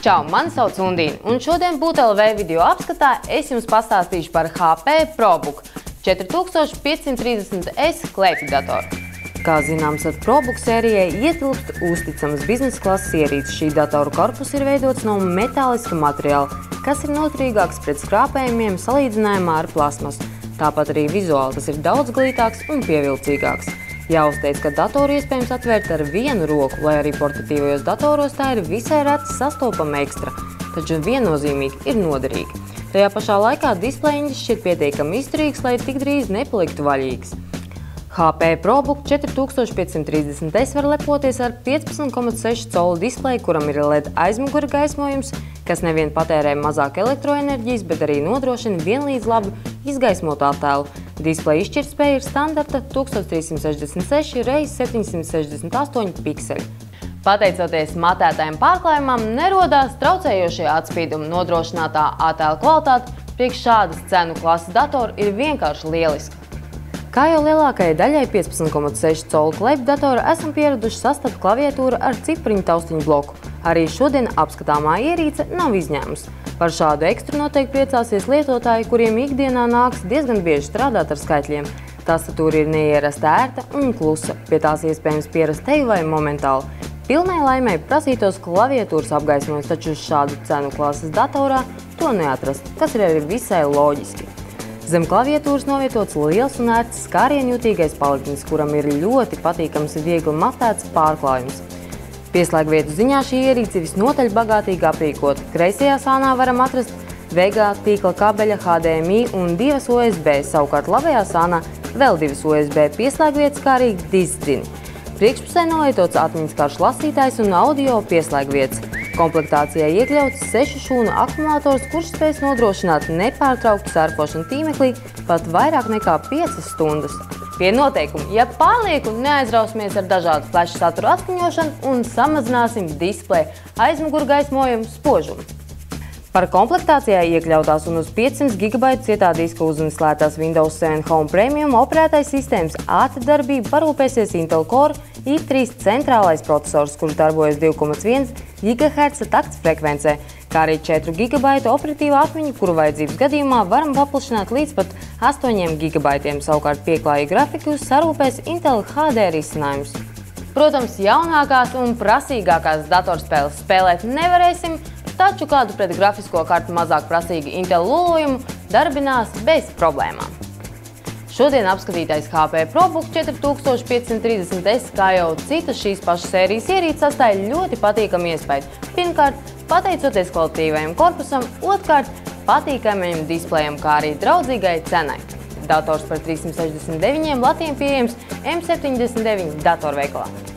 Čau, mani sauc Undīna, un šodien BūtLV video apskatā es jums pastāstīšu par HP ProBook 4530S klēpjdatoru. Kā zināms, ar ProBook sērijai ietilpst uzticamas biznesa klases ierīces. Šī datoru korpus ir veidots no metāliska materiāla, kas ir noturīgāks pret skrāpējumiem salīdzinājumā ar plasmasu. Tāpat arī vizuāli tas ir daudz glītāks un pievilcīgāks. Jāuzteic, ka datoru iespējams atvērt ar vienu roku, lai arī portatīvajos datoros tā ir visai reti sastopama ekstra, taču viennozīmīgi ir noderīga. Tajā pašā laikā displejiņš šķiet pietiekami izturīgs, lai tik drīz nepaliktu vaļīgs. HP ProBook 4530S var lepoties ar 15,6 colu displeju, kuram ir LED aizmugura gaismojums, kas nevien patērē mazāk elektroenerģijas, bet arī nodrošina vienlīdz labu izgaismotu attēlu. Displeja izšķirtspēja ir standarta 1366 x 768 pikseli. Pateicoties matētajam pārklājumam, nerodās traucējošie atspīdumi. Nodrošinātā attēla kvalitāte priekš šādas cenu klases datoru ir vienkārši lieliska. Kā jau lielākajai daļai 15,6 colu klēpjdatoru esam pieraduši sastapt klaviatūru ar cipriņu taustiņu bloku. Arī šodien apskatāmā ierīce nav izņēmums. Par šādu ekstru noteikti priecāsies lietotāji, kuriem ikdienā nāks diezgan bieži strādāt ar skaitļiem. Tastatūra ir neierasta ērta un klusa, pie tās iespējams pierast teju vai momentāli. Pilnai laimei prasītos klaviatūras apgaismojums, taču uz šādu cenu klases datorā to neatrast, kas ir arī visai loģiski. Zem klaviatūras novietots liels un ērts skārienjutīgais paliknis, kuram ir ļoti patīkams viegli matēts pārklājums. Pieslēgvietu ziņā šī ierīce visnotaļ bagātīgi aprīkota. Kreisajā sānā varam atrast VGA tīkla kabeļa HDMI un 2 USB, savukārt labajā sānā vēl 2 USB pieslēgvietas, kā arī diskdžini. Priekšpusē nolietots atmiņas karšu lasītājs un audio pieslēgvietas. Komplektācijā iekļauts 6 šūnu akumulators, kurš spēs nodrošināt nepārtrauktu sērfošanu tīmeklī pat vairāk nekā 5 stundas. Pie noteikuma, ja pārlieku neaizrausimies ar dažādu flash satura atskaņošanu un samazināsim displeja aizmugura gaismojumu spožumu. Par komplektācijā iekļautās un uz 500 GB cietā diska uzneslētās Windows 7 Home Premium operētais sistēmas ātra darbība parūpēsies Intel Core i3 centrālais procesors, kurš darbojas 2,1 GHz takts frekvencē, kā arī 4 GB operatīva atmiņa, kuru vajadzības gadījumā varam paplašināt līdz pat 8 GB, savukārt pieklājīgi grafiku sarūpēs Intel HD risinājums. Protams, jaunākās un prasīgākās datorspēles spēlēt nevarēsim, taču kādu pret grafisko kartu mazāk prasīgu Intel lolojumu darbinās bez problēmām. Šodien apskatītais HP ProBook 4530S, kā jau citas šīs pašas sērijas ierīces, sastāja ļoti patīkamu iespēju. Pirmkārt, pateicoties kvalitatīvajam korpusam, otrkārt, patīkamajam displejam, kā arī draudzīgai cenai. Dators par 369 latiem pieejams M79 datorveikalā.